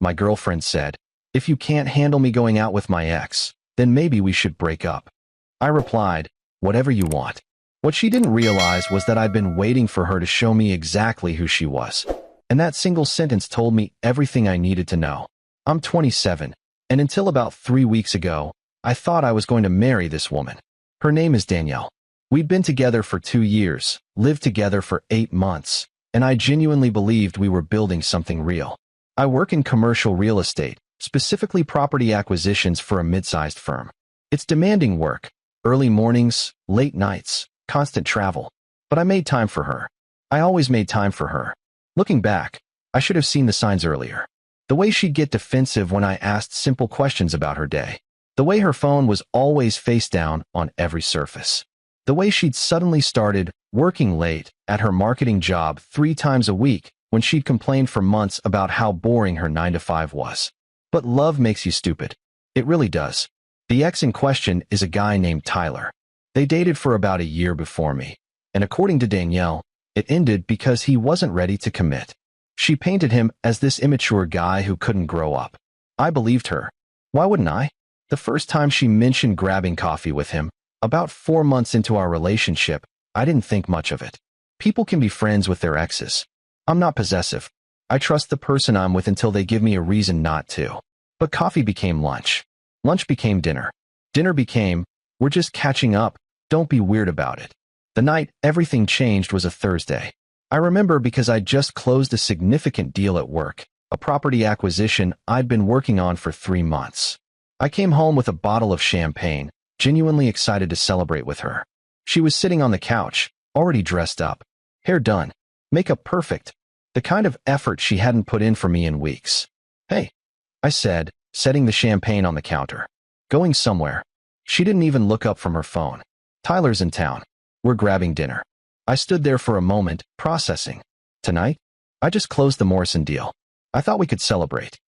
my girlfriend said. If you can't handle me going out with my ex, then maybe we should break up. I replied, whatever you want. What she didn't realize was that I'd been waiting for her to show me exactly who she was. And that single sentence told me everything I needed to know. I'm 27, and until about 3 weeks ago, I thought I was going to marry this woman. Her name is Danielle. We'd been together for 2 years, lived together for 8 months, and I genuinely believed we were building something real. I work in commercial real estate, specifically property acquisitions for a mid-sized firm. It's demanding work, early mornings, late nights, constant travel. But I made time for her. I always made time for her. Looking back, I should have seen the signs earlier. The way she'd get defensive when I asked simple questions about her day. The way her phone was always face down on every surface. The way she'd suddenly started working late at her marketing job 3 times a week when she'd complained for months about how boring her 9-to-5 was. But love makes you stupid. It really does. The ex in question is a guy named Tyler. They dated for about a year before me, and according to Danielle, it ended because he wasn't ready to commit. She painted him as this immature guy who couldn't grow up. I believed her. Why wouldn't I? The first time she mentioned grabbing coffee with him, about 4 months into our relationship, I didn't think much of it. People can be friends with their exes. I'm not possessive. I trust the person I'm with until they give me a reason not to. But coffee became lunch. Lunch became dinner. Dinner became, we're just catching up, don't be weird about it. The night everything changed was a Thursday. I remember because I'd just closed a significant deal at work, a property acquisition I'd been working on for 3 months. I came home with a bottle of champagne, genuinely excited to celebrate with her. She was sitting on the couch, already dressed up, hair done, makeup perfect, the kind of effort she hadn't put in for me in weeks. Hey, I said, setting the champagne on the counter. Going somewhere. She didn't even look up from her phone. Tyler's in town. We're grabbing dinner. I stood there for a moment, processing. Tonight? I just closed the Morrison deal. I thought we could celebrate.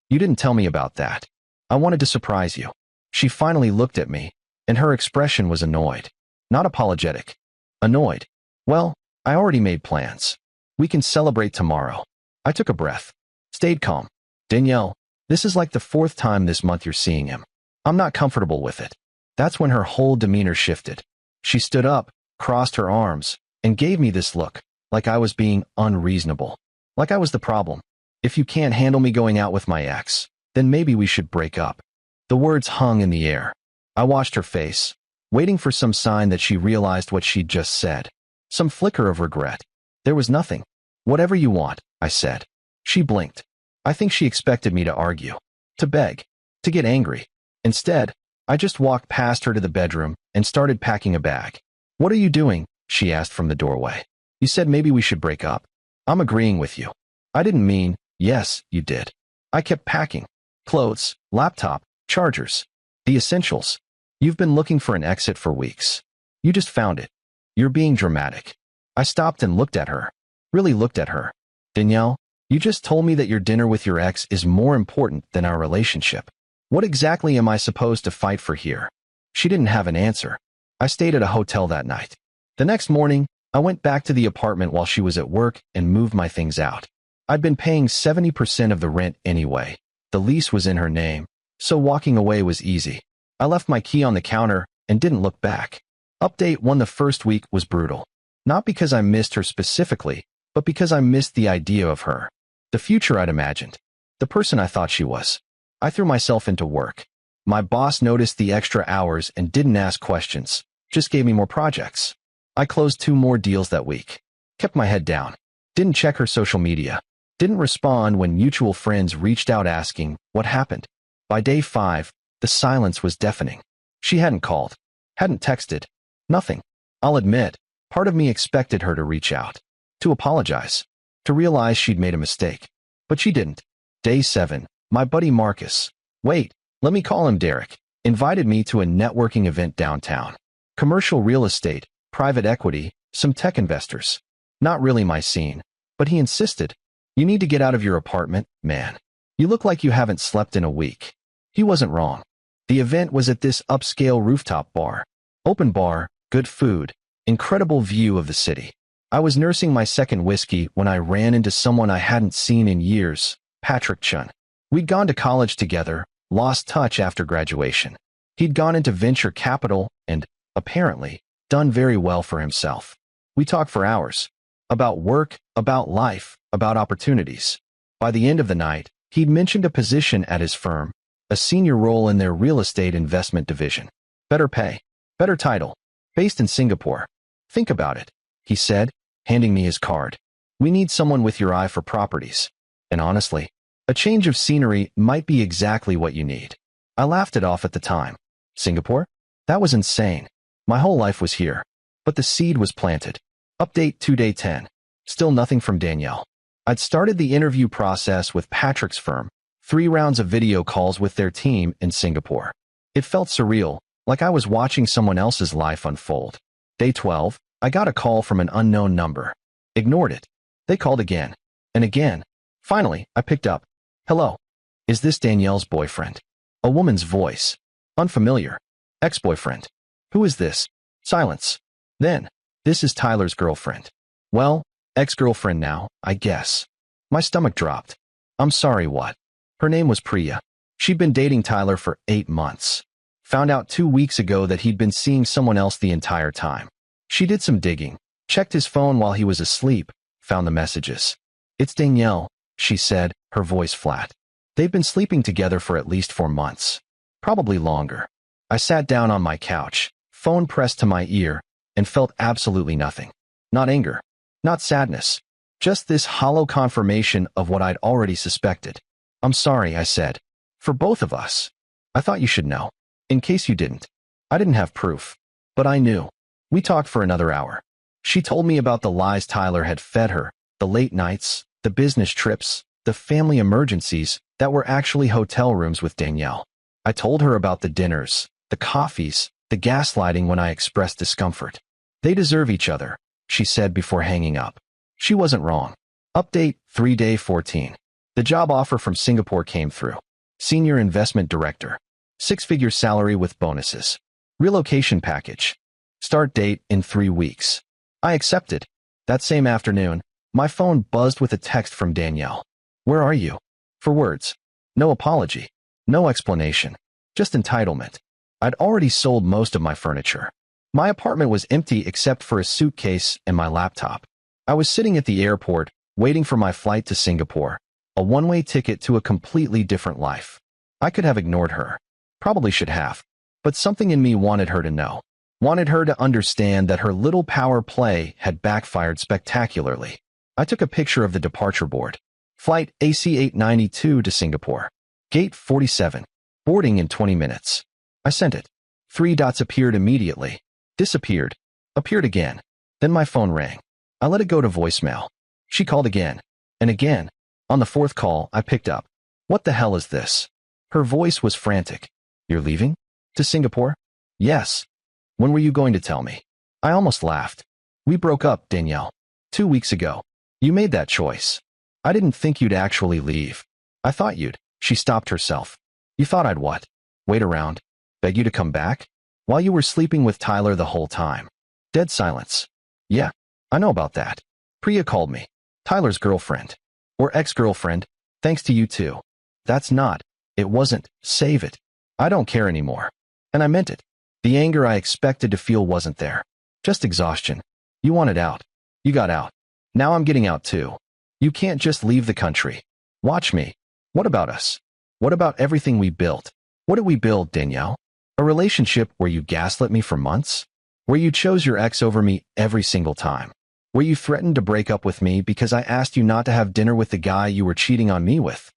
You didn't tell me about that. I wanted to surprise you. She finally looked at me, and her expression was annoyed. Not apologetic. Annoyed. Well, I already made plans. We can celebrate tomorrow. I took a breath. Stayed calm. Danielle, this is like the 4th time this month you're seeing him. I'm not comfortable with it. That's when her whole demeanor shifted. She stood up, crossed her arms, and gave me this look, like I was being unreasonable. Like I was the problem. If you can't handle me going out with my ex, then maybe we should break up. The words hung in the air. I watched her face, waiting for some sign that she realized what she'd just said. Some flicker of regret. There was nothing. Whatever you want, I said. She blinked. I think she expected me to argue, to beg, to get angry. Instead, I just walked past her to the bedroom and started packing a bag. What are you doing? She asked from the doorway. You said maybe we should break up. I'm agreeing with you. I didn't mean, yes, you did. I kept packing. Clothes, laptop, chargers. The essentials. You've been looking for an exit for weeks. You just found it. You're being dramatic. I stopped and looked at her. Really looked at her. Danielle, you just told me that your dinner with your ex is more important than our relationship. What exactly am I supposed to fight for here? She didn't have an answer. I stayed at a hotel that night. The next morning, I went back to the apartment while she was at work and moved my things out. I'd been paying 70% of the rent anyway. The lease was in her name, so walking away was easy. I left my key on the counter and didn't look back. Update 1: the first week was brutal. Not because I missed her specifically, but because I missed the idea of her. The future I'd imagined. The person I thought she was. I threw myself into work. My boss noticed the extra hours and didn't ask questions, just gave me more projects. I closed 2 more deals that week. Kept my head down. Didn't check her social media. Didn't respond when mutual friends reached out asking what happened. By day 5, the silence was deafening. She hadn't called. Hadn't texted. Nothing. I'll admit, part of me expected her to reach out. To apologize. To realize she'd made a mistake. But she didn't. Day 7, my buddy Marcus, wait, let me call him Derek, invited me to a networking event downtown. Commercial real estate, private equity, some tech investors. Not really my scene, but he insisted. You need to get out of your apartment, man. You look like you haven't slept in a week. He wasn't wrong. The event was at this upscale rooftop bar. Open bar, good food, incredible view of the city. I was nursing my second whiskey when I ran into someone I hadn't seen in years, Patrick Chun. We'd gone to college together, lost touch after graduation. He'd gone into venture capital and, apparently, done very well for himself. We talked for hours. About work, about life, about opportunities. By the end of the night, he'd mentioned a position at his firm, a senior role in their real estate investment division. Better pay, better title, based in Singapore. Think about it, he said, handing me his card. We need someone with your eye for properties. And honestly, a change of scenery might be exactly what you need. I laughed it off at the time. Singapore? That was insane. My whole life was here. But the seed was planted. Update 2 day 10. Still nothing from Danielle. I'd started the interview process with Patrick's firm, 3 rounds of video calls with their team in Singapore. It felt surreal, like I was watching someone else's life unfold. Day 12, I got a call from an unknown number. Ignored it. They called again. And again. Finally, I picked up. Hello. Is this Danielle's boyfriend? A woman's voice. Unfamiliar. Ex-boyfriend. Who is this? Silence. Then, this is Tyler's girlfriend. Well, ex-girlfriend now, I guess. My stomach dropped. I'm sorry, what? Her name was Priya. She'd been dating Tyler for 8 months. Found out 2 weeks ago that he'd been seeing someone else the entire time. She did some digging, checked his phone while he was asleep, found the messages. It's Danielle, she said, her voice flat. They've been sleeping together for at least 4 months. Probably longer. I sat down on my couch, phone pressed to my ear, and felt absolutely nothing. Not anger. Not sadness. Just this hollow confirmation of what I'd already suspected. I'm sorry, I said. For both of us. I thought you should know. In case you didn't. I didn't have proof. But I knew. We talked for another hour. She told me about the lies Tyler had fed her, the late nights, the business trips, the family emergencies that were actually hotel rooms with Danielle. I told her about the dinners, the coffees, the gaslighting when I expressed discomfort. They deserve each other, she said before hanging up. She wasn't wrong. Update 3 day 14. The job offer from Singapore came through. Senior Investment Director. 6-figure salary with bonuses. Relocation package. Start date in 3 weeks. I accepted. That same afternoon, my phone buzzed with a text from Danielle. Where are you? 4 words. No apology. No explanation. Just entitlement. I'd already sold most of my furniture. My apartment was empty except for a suitcase and my laptop. I was sitting at the airport, waiting for my flight to Singapore, a one-way ticket to a completely different life. I could have ignored her. Probably should have. But something in me wanted her to know. Wanted her to understand that her little power play had backfired spectacularly. I took a picture of the departure board. Flight AC 892 to Singapore. Gate 47. Boarding in 20 minutes. I sent it. 3 dots appeared immediately. Disappeared. Appeared again. Then my phone rang. I let it go to voicemail. She called again. And again. On the 4th call, I picked up. What the hell is this? Her voice was frantic. You're leaving? To Singapore? Yes. When were you going to tell me? I almost laughed. We broke up, Danielle. 2 weeks ago. You made that choice. I didn't think you'd actually leave. I thought you'd. She stopped herself. You thought I'd what? Wait around? Beg you to come back? While you were sleeping with Tyler the whole time. Dead silence. Yeah, I know about that. Priya called me. Tyler's girlfriend. Or ex-girlfriend. Thanks to you too. That's not. It wasn't. Save it. I don't care anymore. And I meant it. The anger I expected to feel wasn't there. Just exhaustion. You wanted out. You got out. Now I'm getting out too. You can't just leave the country. Watch me. What about us? What about everything we built? What did we build, Danielle? A relationship where you gaslit me for months? Where you chose your ex over me every single time? Where you threatened to break up with me because I asked you not to have dinner with the guy you were cheating on me with?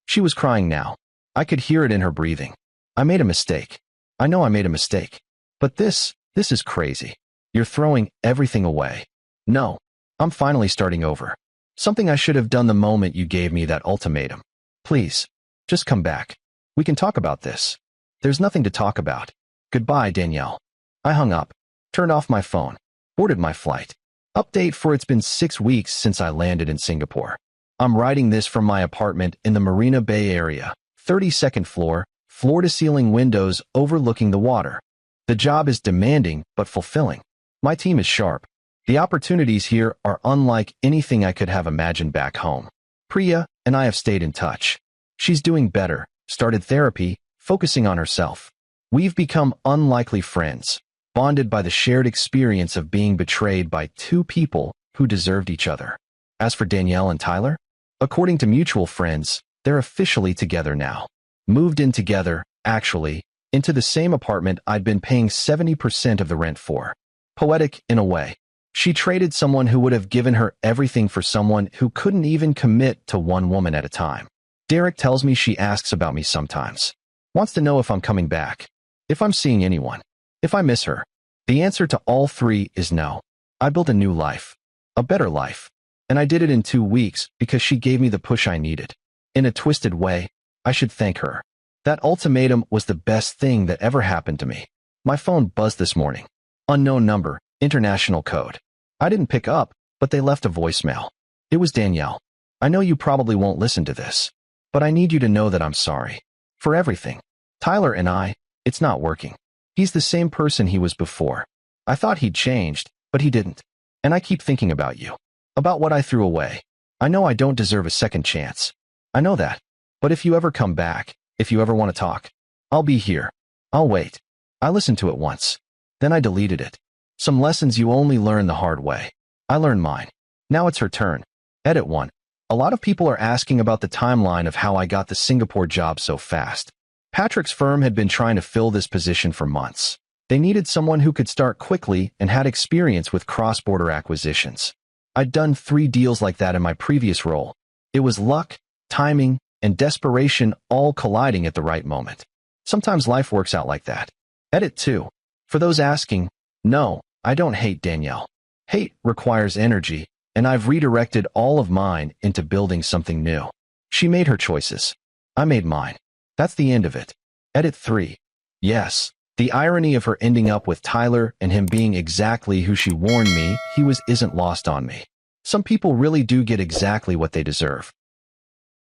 She was crying now. I could hear it in her breathing. I made a mistake. I know I made a mistake. But this is crazy. You're throwing everything away. No, I'm finally starting over. Something I should have done the moment you gave me that ultimatum. Please, just come back. We can talk about this. There's nothing to talk about. Goodbye, Danielle. I hung up, turned off my phone, boarded my flight. Update for it's been 6 weeks since I landed in Singapore. I'm writing this from my apartment in the Marina Bay area, 32nd floor, floor-to-ceiling windows overlooking the water. The job is demanding but fulfilling. My team is sharp. The opportunities here are unlike anything I could have imagined back home. Priya and I have stayed in touch. She's doing better, started therapy, focusing on herself. We've become unlikely friends, bonded by the shared experience of being betrayed by two people who deserved each other. As for Danielle and Tyler, according to mutual friends, they're officially together now. Moved in together, actually, into the same apartment I'd been paying 70% of the rent for. Poetic, in a way. She traded someone who would have given her everything for someone who couldn't even commit to one woman at a time. Derek tells me she asks about me sometimes. Wants to know if I'm coming back, if I'm seeing anyone, if I miss her. The answer to all three is no. I built a new life, a better life, and I did it in 2 weeks because she gave me the push I needed. In a twisted way, I should thank her. That ultimatum was the best thing that ever happened to me. My phone buzzed this morning. Unknown number, international code. I didn't pick up, but they left a voicemail. It was Danielle. I know you probably won't listen to this, but I need you to know that I'm sorry. For everything. Tyler and it's not working. He's the same person he was before. I thought he'd changed, but he didn't. And I keep thinking about you. About what I threw away. I know I don't deserve a second chance. I know that. But if you ever come back, if you ever want to talk, I'll be here. I'll wait. I listened to it once. Then I deleted it. Some lessons you only learn the hard way. I learned mine. Now it's her turn. Edit 1. A lot of people are asking about the timeline of how I got the Singapore job so fast. Patrick's firm had been trying to fill this position for months. They needed someone who could start quickly and had experience with cross-border acquisitions. I'd done 3 deals like that in my previous role. It was luck, timing, and desperation all colliding at the right moment. Sometimes life works out like that. Edit 2. For those asking, no, I don't hate Danielle. Hate requires energy, and I've redirected all of mine into building something new. She made her choices. I made mine. That's the end of it. Edit 3. Yes, the irony of her ending up with Tyler and him being exactly who she warned me he was isn't lost on me. Some people really do get exactly what they deserve.